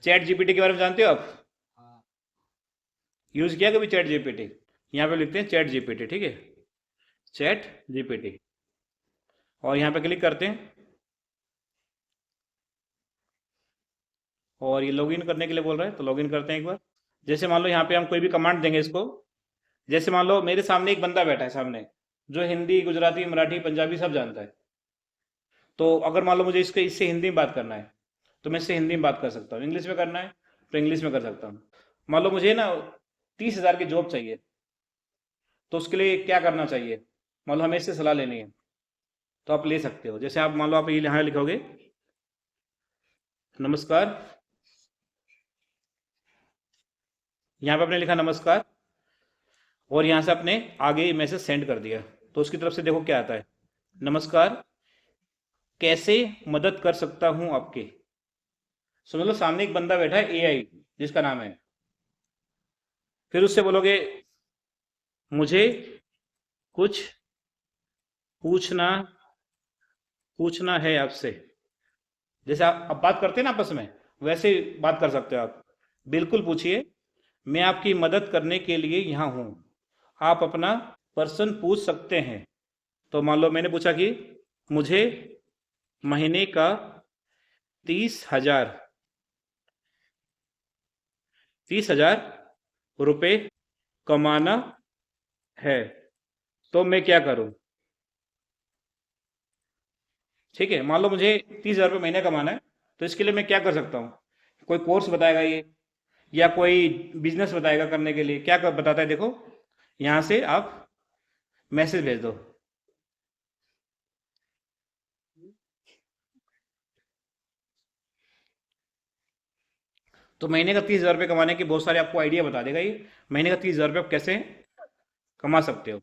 Chat GPT के बारे में जानते हो आप? यूज किया कभी चैट जीपीटी? यहाँ पे लिखते हैं चैट जीपीटी, ठीक है, चैट जीपीटी, और यहाँ पे क्लिक करते हैं और ये लॉगिन करने के लिए बोल रहा है, तो लॉगिन करते हैं एक बार। जैसे मान लो यहाँ पे हम कोई भी कमांड देंगे इसको, जैसे मान लो मेरे सामने एक बंदा बैठा है सामने, जो हिंदी गुजराती मराठी पंजाबी सब जानता है। तो अगर मान लो मुझे इससे हिंदी में बात करना है, तो मैं इससे हिंदी में बात कर सकता हूँ। इंग्लिश में करना है तो इंग्लिश में कर सकता हूँ। मान लो मुझे ना 30,000 की जॉब चाहिए, तो उसके लिए क्या करना चाहिए, मान लो हमें इससे सलाह लेनी है, तो आप ले सकते हो। जैसे आप मान लो आप ये यहाँ लिखोगे, नमस्कार, यहाँ पे आपने लिखा नमस्कार, और यहाँ से आपने आगे मैसेज सेंड कर दिया, तो उसकी तरफ से देखो क्या आता है, नमस्कार, कैसे मदद कर सकता हूँ आपके। समझ लो सामने एक बंदा बैठा है एआई, जिसका नाम है। फिर उससे बोलोगे, मुझे कुछ पूछना पूछना है आपसे। जैसे आप बात करते हैं ना आपस में, वैसे ही बात कर सकते हो आप। बिल्कुल पूछिए, मैं आपकी मदद करने के लिए यहाँ हूँ, आप अपना पर्सन पूछ सकते हैं। तो मान लो मैंने पूछा कि मुझे महीने का 30,000 रुपए कमाना है, तो मैं क्या करूं। ठीक है, मान लो मुझे 30,000 रुपये महीने कमाना है, तो इसके लिए मैं क्या कर सकता हूँ। कोई कोर्स बताएगा ये, या कोई बिजनेस बताएगा करने के लिए, क्या बताता है देखो, यहाँ से आप मैसेज भेज दो। तो महीने का 30,000 रुपये कमाने के बहुत सारे आपको आइडिया बता देगा ये। महीने का 30,000 रुपये आप कैसे कमा सकते हो।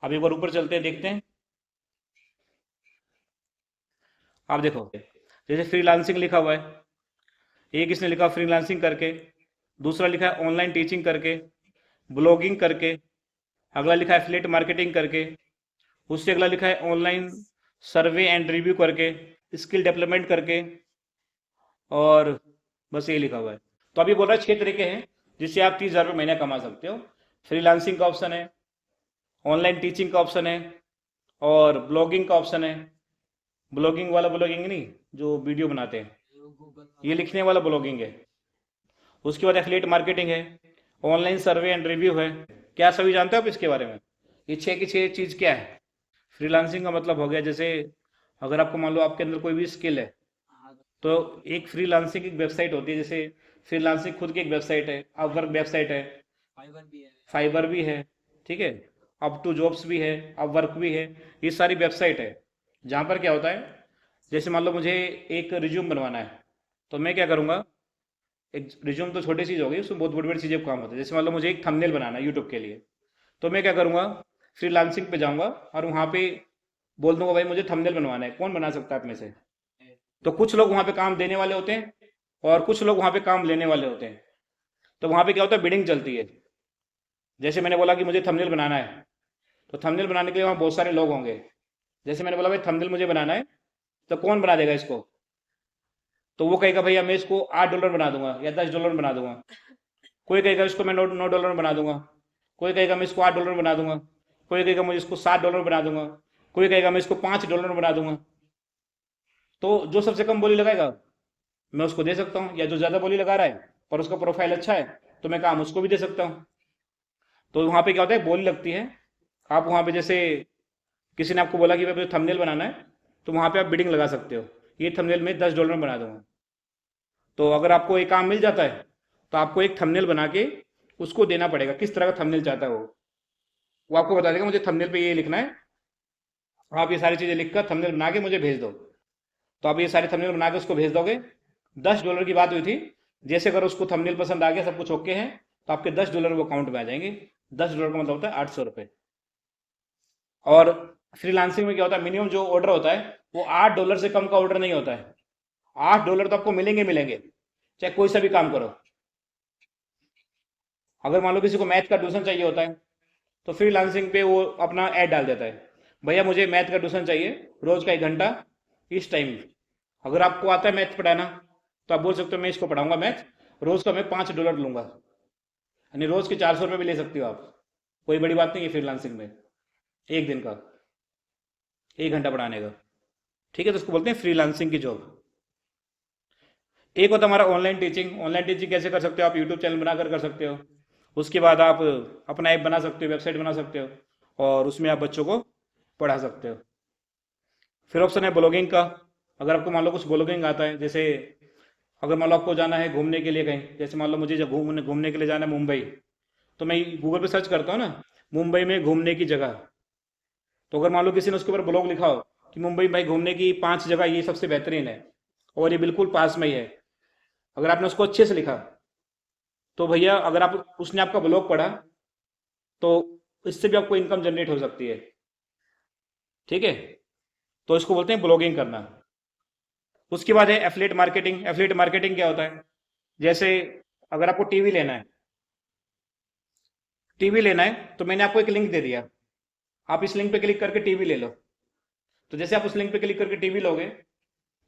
अब एक बार ऊपर चलते हैं, देखते हैं। आप देखो, जैसे फ्रीलांसिंग लिखा हुआ है, एक इसने लिखा फ्रीलांसिंग करके, दूसरा लिखा है ऑनलाइन टीचिंग करके, ब्लॉगिंग करके, अगला लिखा है एफिलिएट मार्केटिंग करके, उससे अगला लिखा है ऑनलाइन सर्वे एंड रिव्यू करके, स्किल डेवलपमेंट करके, और बस ये लिखा हुआ है। तो अभी बोल रहा है 6 तरीके हैं जिससे आप 30,000 रुपये महीने कमा सकते हो। फ्रीलांसिंग का ऑप्शन है, ऑनलाइन टीचिंग का ऑप्शन है, और ब्लॉगिंग का ऑप्शन है। ब्लॉगिंग वाला ब्लॉगिंग नहीं, जो वीडियो बनाते हैं, ये लिखने वाला ब्लॉगिंग है। उसके बाद एफिलिएट मार्केटिंग है, ऑनलाइन सर्वे एंड रिव्यू है। क्या सभी जानते हो आप इसके बारे में? ये 6 की 6 चीज़ क्या है? फ्रीलांसिंग का मतलब हो गया, जैसे अगर आपको मान लो आपके अंदर कोई भी स्किल है, तो एक फ्रीलांसिंग एक वेबसाइट होती है। जैसे फ्रीलांसिंग खुद की एक वेबसाइट है, अपवर्क वेबसाइट है, फाइबर भी है, ठीक है, अप टू जॉब्स भी है, अपवर्क भी है। ये सारी वेबसाइट है जहाँ पर क्या होता है, जैसे मान लो मुझे एक रिज्यूम बनवाना है, तो मैं क्या करूँगा, एक रिज्यूम तो छोटी चीज़ होगी, उसमें बहुत बड़ी बड़ी चीज़ें काम होती है। जैसे मान लो मुझे एक थंबनेल बनाना है यूट्यूब के लिए, तो मैं क्या करूँगा, फ्रीलांसिंग पे जाऊँगा और वहाँ पे बोल दूंगा, भाई मुझे थंबनेल बनवाना है, कौन बना सकता है आप में से। तो कुछ लोग वहाँ पे काम देने वाले होते हैं, और कुछ लोग वहाँ पे काम लेने वाले होते हैं। तो वहाँ पे क्या होता है, बिडिंग चलती है। जैसे मैंने बोला कि मुझे थंबनेल बनाना है, तो थंबनेल बनाने के लिए वहाँ बहुत सारे लोग होंगे। जैसे मैंने बोला भाई थंबनेल मुझे बनाना है, तो कौन बना देगा इसको। तो वो कहेगा भैया मैं इसको $8 बना दूंगा या $10 बना दूंगा। कोई कहेगा इसको मैं $9 बना दूंगा। कोई कहेगा मैं इसको $8 बना दूंगा। कोई कहेगा मुझे इसको $7 बना दूंगा। कोई कहेगा मैं इसको $5 बना दूंगा। तो जो सबसे कम बोली लगाएगा मैं उसको दे सकता हूँ, या जो ज़्यादा बोली लगा रहा है पर उसका प्रोफाइल अच्छा है, तो मैं काम उसको भी दे सकता हूँ। तो वहाँ पे क्या होता है, बोली लगती है। आप वहाँ पे जैसे किसी ने आपको बोला कि भाई थंबनेल बनाना है, तो वहाँ पे आप बिडिंग लगा सकते हो, ये थंबनेल में $10 में बना दूंगा। तो अगर आपको एक काम मिल जाता है, तो आपको एक थंबनेल बना के उसको देना पड़ेगा, किस तरह का थंबनेल चाहता है वो आपको बता देगा, मुझे थंबनेल पे ये लिखना है, आप ये सारी चीज़ें लिखकर थंबनेल बना के मुझे भेज दो। तो आप ये सारे थंबनेल बना के उसको भेज दोगे। $10 की बात हुई थी। जैसे अगर उसको थंबनेल पसंद आ गया, सब कुछ ओके है, तो आपके $10 वो अकाउंट में आ जाएंगे। $10 का मतलब होता है $800। और फ्रीलांसिंग में क्या होता है, मिनिमम जो ऑर्डर होता है वो $8 से कम का ऑर्डर नहीं होता है। $8 तो आपको मिलेंगे मिलेंगे, चाहे कोई सा भी काम करो। अगर मान लो किसी को मैथ का ट्यूशन चाहिए होता है, तो फ्रीलांसिंग पे वो अपना ऐड डाल देता है, भैया मुझे मैथ का ट्यूशन चाहिए रोज का 1 घंटा इस टाइम। अगर आपको आता है मैथ पढ़ाना, तो आप बोल सकते हो मैं इसको पढ़ाऊंगा मैथ, रोज का मैं $5 लूंगा, यानी रोज के 400 रुपये भी ले सकते हो आप। कोई बड़ी बात नहीं है फ्रीलांसिंग में, एक दिन का 1 घंटा पढ़ाने का। ठीक है, तो उसको बोलते हैं फ्रीलांसिंग की जॉब। एक होता है हमारा ऑनलाइन टीचिंग। ऑनलाइन टीचिंग कैसे कर सकते हो आप? यूट्यूब चैनल बनाकर कर सकते हो। उसके बाद आप अपना ऐप बना सकते हो, वेबसाइट बना सकते हो, और उसमें आप बच्चों को पढ़ा सकते हो। फिर ऑप्शन है ब्लॉगिंग का। अगर आपको मान लो कुछ ब्लॉगिंग आता है, जैसे अगर मान लो आपको जाना है घूमने के लिए कहीं, जैसे मान लो मुझे जब घूमने घूमने के लिए जाना है मुंबई, तो मैं गूगल पे सर्च करता हूँ ना, मुंबई में घूमने की जगह। तो अगर मान लो किसी ने उसके ऊपर ब्लॉग लिखा हो कि मुंबई भाई घूमने की 5 जगह ये सबसे बेहतरीन है और ये बिल्कुल पास में ही है, अगर आपने उसको अच्छे से लिखा, तो भैया अगर आप उसने आपका ब्लॉग पढ़ा, तो इससे भी आपको इनकम जनरेट हो सकती है। ठीक है, तो इसको बोलते हैं ब्लॉगिंग करना। उसके बाद है एफिलिएट मार्केटिंग। एफिलिएट मार्केटिंग क्या होता है? जैसे अगर आपको टीवी लेना है, तो मैंने आपको एक लिंक दे दिया, आप इस लिंक पे क्लिक करके टीवी ले लो। तो जैसे आप उस लिंक पे क्लिक करके टीवी लोगे,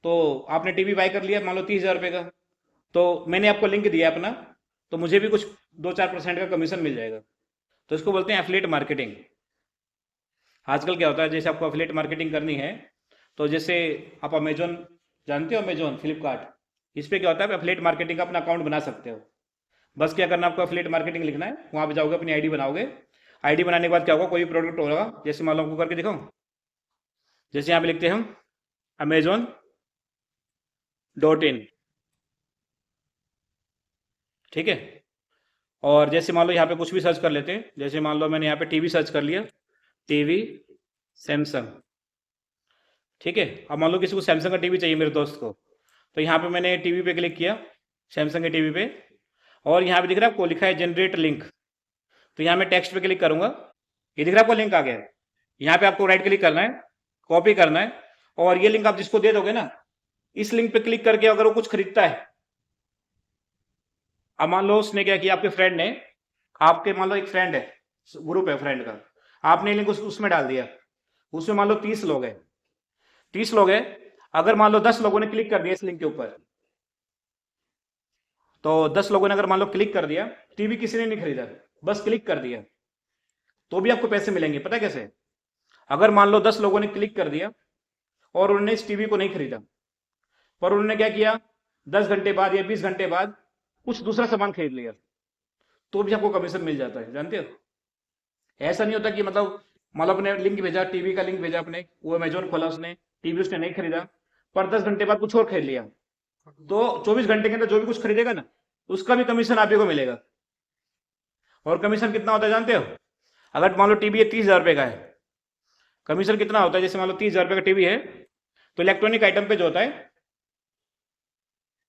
तो आपने टीवी बाय कर लिया मान लो 30,000 रुपये का। तो मैंने आपको लिंक दिया अपना, तो मुझे भी कुछ 2-4% का कमीशन मिल जाएगा। तो इसको बोलते हैं एफिलिएट मार्केटिंग। आजकल क्या होता है, जैसे आपको एफिलिएट मार्केटिंग करनी है, तो जैसे आप अमेजोन जानते हो, अमेजोन फ्लिपकार्ट, इस पे क्या होता है, आप एफिलिएट मार्केटिंग का अपना अकाउंट बना सकते हो। बस क्या करना, आपको एफिलिएट मार्केटिंग लिखना है, वहां पे जाओगे, अपनी आईडी बनाओगे। आईडी बनाने के बाद क्या होगा, कोई भी प्रोडक्ट होगा, जैसे मान लो आपको करके दिखाऊं, जैसे यहाँ पे लिखते हैं हम Amazon.in। ठीक है, और जैसे मान लो यहाँ पे कुछ भी सर्च कर लेते हैं, जैसे मान लो मैंने यहाँ पे टीवी सर्च कर लिया, टीवी सैमसंग। ठीक है, अब मान लो किसी को सैमसंग का टीवी चाहिए मेरे दोस्त को, तो यहाँ पे मैंने टीवी पे क्लिक किया, सैमसंग के टीवी पे, और यहाँ पे दिख रहा है आपको लिखा है जनरेट लिंक। तो यहाँ मैं टेक्स्ट पे क्लिक करूंगा, ये दिख रहा है आपको लिंक आ गया है। यहाँ पे आपको राइट क्लिक करना है, कॉपी करना है, और ये लिंक आप जिसको दे दोगे ना, इस लिंक पे क्लिक करके अगर वो कुछ खरीदता है, अब मान लो उसने क्या किया, आपके फ्रेंड ने, आपके मान लो एक फ्रेंड है, ग्रुप है फ्रेंड का, आपने लिंक उसमें डाल दिया, उसमें मान लो 30 लोग हैं, 30 लोग हैं, अगर मान लो 10 लोगों ने क्लिक कर दिया इस लिंक के ऊपर, तो 10 लोगों ने अगर मान लो क्लिक कर दिया, टीवी किसी ने नहीं खरीदा, बस क्लिक कर दिया, तो भी आपको पैसे मिलेंगे। पता है कैसे? अगर मान लो 10 लोगों ने क्लिक कर दिया और उन्होंने इस टीवी को नहीं खरीदा, पर उन्होंने क्या किया, 10 घंटे बाद या 20 घंटे बाद कुछ दूसरा सामान खरीद लिया, तो भी आपको कमीशन मिल जाता है, जानते हो। ऐसा नहीं होता कि मतलब अपने लिंक भेजा, टीवी का लिंक भेजा अपने, वो अमेजोन खोला उसने, टीवी उसने नहीं खरीदा, पर 10 घंटे बाद कुछ और खरीद लिया, तो 24 घंटे के अंदर जो भी कुछ खरीदेगा ना, उसका भी कमीशन आप ही को मिलेगा। और कमीशन कितना होता है जानते हो? अगर मान लो टीवी 30,000 रुपये का है, कमीशन कितना होता है? जैसे मान लो 30,000 रुपये का टीवी है, तो इलेक्ट्रॉनिक आइटम पे जो होता है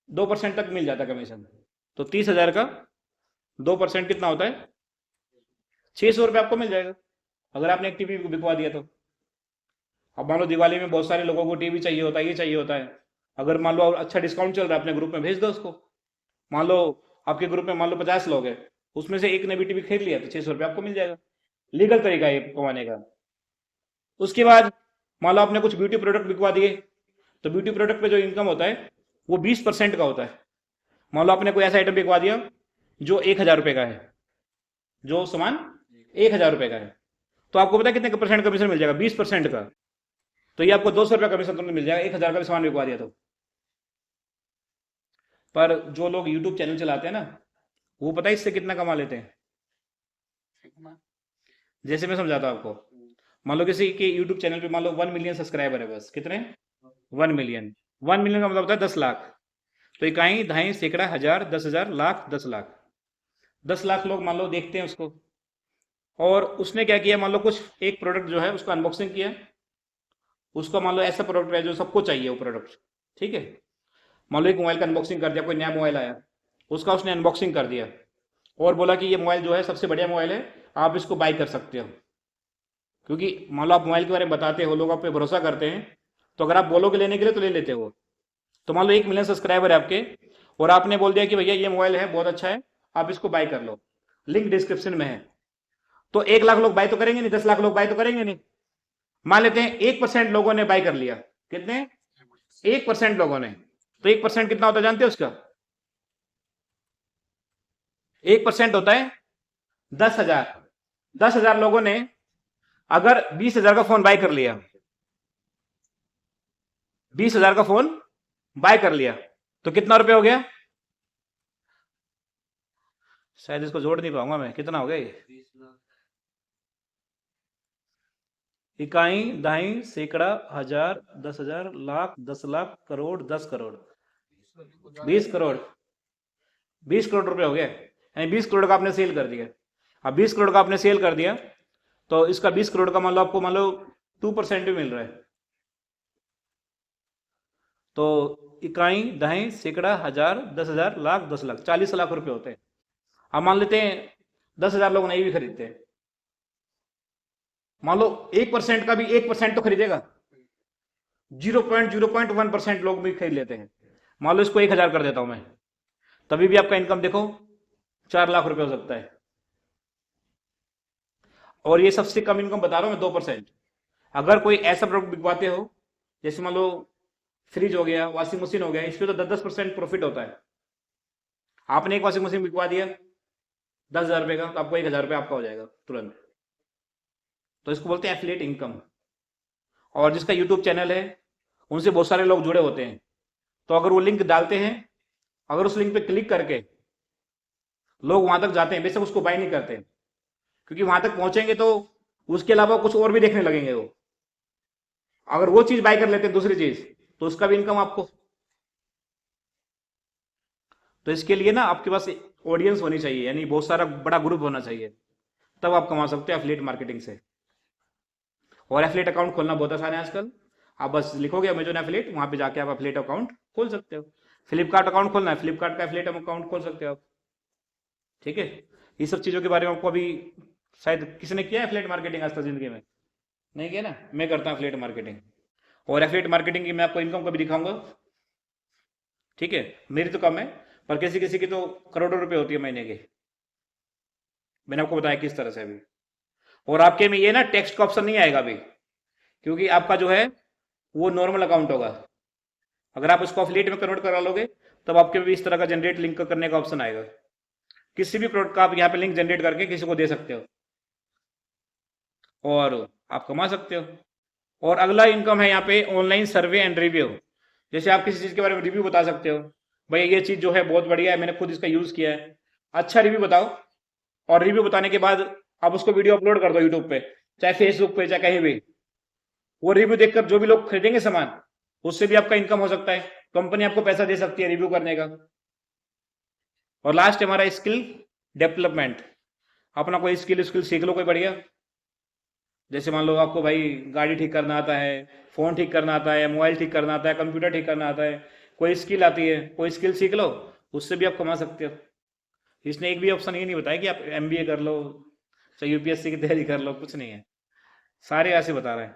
2% तक मिल जाता है कमीशन। तो 30,000 का 2% कितना होता है? 600 रुपये आपको मिल जाएगा, अगर आपने एक टीवी बिकवा दिया तो। अब मान लो दिवाली में बहुत सारे लोगों को टीवी चाहिए होता है, ये चाहिए होता है, अगर मान लो अच्छा डिस्काउंट चल रहा है, अपने ग्रुप में भेज दो उसको। मान लो आपके ग्रुप में मान लो 50 लोग हैं, उसमें से एक ने भी टीवी खरीद लिया, तो 600 रुपये आपको मिल जाएगा। लीगल तरीका है ये कमाने का। उसके बाद मान लो आपने कुछ ब्यूटी प्रोडक्ट बिकवा दिए, तो ब्यूटी प्रोडक्ट पे जो इनकम होता है वो 20% का होता है। मान लो आपने कोई ऐसा आइटम बिकवा दिया जो 1,000 रुपये का है, जो सामान 1,000 रुपये का है, तो आपको पता है कितने परसेंट कमीशन मिल जाएगा? 20% का। तो ये आपको 200 रुपये कमीशन तुरंत मिल जाएगा, 1,000 का भी सामान बिकवा दिया तो। पर जो लोग यूट्यूब चैनल चलाते हैं ना, वो पता है इससे कितना कमा लेते हैं? जैसे मैं समझाता हूँ आपको, मान लो किसी के यूट्यूब चैनल पे मान लो 1 मिलियन सब्सक्राइबर है, बस कितने? 1 मिलियन। 1 मिलियन का मतलब होता है 10 लाख। तो इकाई, दहाई, सैकड़ा, हजार, 10,000, लाख, 10 लाख। 10 लाख लोग मान लो देखते हैं उसको, और उसने क्या किया, मान लो कुछ एक प्रोडक्ट जो है उसका अनबॉक्सिंग किया, उसका मान लो ऐसा प्रोडक्ट है जो सबको चाहिए वो प्रोडक्ट। ठीक है, मान लो एक मोबाइल का अनबॉक्सिंग कर दिया, कोई नया मोबाइल आया, उसका उसने अनबॉक्सिंग कर दिया, और बोला कि ये मोबाइल जो है सबसे बढ़िया मोबाइल है, आप इसको बाई कर सकते हो। क्योंकि मान लो आप मोबाइल के बारे में बताते हो, लोग आप पे भरोसा करते हैं, तो अगर आप बोलोगे लेने के लिए तो ले लेते हो। तो मान लो 1 मिलियन सब्सक्राइबर है आपके, और आपने बोल दिया कि भैया ये मोबाइल है बहुत अच्छा है, आप इसको बाय कर लो, लिंक डिस्क्रिप्शन में है, तो 1 लाख लोग बाय तो करेंगे नहीं, 10 लाख लोग बाय तो करेंगे नहीं। मान लेते हैं 1% लोगों ने बाय कर लिया, कितने? 1% लोगों ने। तो 1% कितना होता है जानते हो उसका? 1% होता है 10,000। 10,000 लोगों ने अगर 20,000 का फोन बाय कर लिया, 20,000 का फोन बाय कर लिया, तो कितना रुपए हो गया? शायद इसको जोड़ नहीं पाऊंगा मैं, कितना हो गया ये? इकाई, दहाई, सैकड़ा, हजार, 10,000, लाख, 10 लाख, करोड़, 10 करोड़, 20 करोड़। 20 करोड़ रुपए हो गए, यानी 20 करोड़ का आपने सेल कर दिया। अब 20 करोड़ का आपने सेल कर दिया, तो इसका 20 करोड़ का मान लो आपको, मान लो 2% भी मिल रहा है। तो इकाई, दहाई, सैकड़ा, हजार, 10,000, लाख, 10 लाख, 40 लाख रुपए होते हैं। अब मान लेते हैं 10,000 लोग नहीं भी खरीदते, मान लो 1% का भी 1% तो खरीदेगा, 0.01% लोग भी खरीद लेते हैं। मान लो इसको 1,000 कर देता हूं मैं, तभी भी आपका इनकम देखो 4 लाख रुपए हो सकता है। और ये सबसे कम इनकम बता रहा हूं मैं, 2%। अगर कोई ऐसा प्रोडक्ट बिकवाते हो, जैसे मान लो फ्रिज हो गया, वॉशिंग मशीन हो गया, इसमें तो 10-10% प्रॉफिट होता है। आपने एक वॉशिंग मशीन बिकवा दिया 10,000 रुपए का, तो आपको 1,000 रुपये आपका हो जाएगा तुरंत। तो इसको बोलते हैं एफिलिएट इनकम। और जिसका यूट्यूब चैनल है, उनसे बहुत सारे लोग जुड़े होते हैं, तो अगर वो लिंक डालते हैं, अगर उस लिंक पे क्लिक करके लोग वहां तक जाते हैं, बेशक उसको बाय नहीं करते, क्योंकि वहां तक पहुंचेंगे तो उसके अलावा कुछ और भी देखने लगेंगे वो। अगर वो चीज बाय कर लेते हैं, दूसरी चीज, तो उसका भी इनकम आपको। तो इसके लिए ना आपके पास ऑडियंस होनी चाहिए, यानी बहुत सारा बड़ा ग्रुप होना चाहिए, तब आप कमा सकते हो एफिलिएट मार्केटिंग से। और एफिलिएट अकाउंट खोलना बहुत आसान है आजकल। आप बस लिखोगे अमेजोन एफिलिएट, वहां पे जाके आप एफिलिएट अकाउंट खोल सकते हो। फ्लिपकार्ट अकाउंट खोलना है, फ्लिपकार्ट का एफिलिएट अकाउंट खोल सकते हो आप। ठीक है, ये सब चीजों के बारे में आपको अभी शायद किसी ने किया है एफिलिएट मार्केटिंग आज तक जिंदगी में? नहीं किया ना? मैं करता हूँ एफिलिएट मार्केटिंग, और एफिलिएट मार्केटिंग की मैं आपको इनकम कभी दिखाऊंगा। ठीक है, मेरी तो कम है, पर किसी किसी की तो करोड़ों रुपए होती है महीने की। मैंने आपको बताया किस तरह से अभी। और आपके में ये ना टेक्स्ट का ऑप्शन नहीं आएगा अभी, क्योंकि आपका जो है वो नॉर्मल अकाउंट होगा। अगर आप उसको एफिलिएट में कन्वर्ट करा लोगे, तब आपके भी इस तरह का जनरेट लिंक करने का ऑप्शन आएगा। किसी भी प्रोडक्ट का आप यहाँ पे लिंक जनरेट करके किसी को दे सकते हो, और आप कमा सकते हो। और अगला इनकम है यहाँ पे ऑनलाइन सर्वे एंड रिव्यू। जैसे आप किसी चीज के बारे में रिव्यू बता सकते हो, भाई ये चीज जो है बहुत बढ़िया है, मैंने खुद इसका यूज किया है, अच्छा रिव्यू बताओ। और रिव्यू बताने के बाद आप उसको वीडियो अपलोड कर दो यूट्यूब पे, चाहे फेसबुक पे, चाहे कहीं भी। वो रिव्यू देखकर जो भी लोग खरीदेंगे सामान, उससे भी आपका इनकम हो सकता है, कंपनी आपको पैसा दे सकती है रिव्यू करने का। और लास्ट हमारा स्किल डेवलपमेंट। अपना कोई स्किल स्किल सीख लो कोई बढ़िया। जैसे मान लो आपको भाई गाड़ी ठीक करना आता है, फोन ठीक करना आता है, मोबाइल ठीक करना आता है, कंप्यूटर ठीक करना आता है, कोई स्किल आती है, कोई स्किल सीख लो, उससे भी आप कमा सकते हो। इसने एक भी ऑप्शन ये नहीं बताया कि आप एमबीए कर लो, चाहे यूपीएससी की तैयारी कर लो, कुछ नहीं है। सारे ऐसे बता रहे हैं,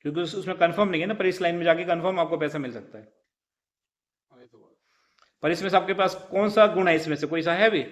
क्योंकि उसमें कंफर्म नहीं है ना, पर इस लाइन में जाके कंफर्म आपको पैसा मिल सकता है। पर इसमें से आपके पास कौन सा गुण है, इसमें से कोई सा है भी?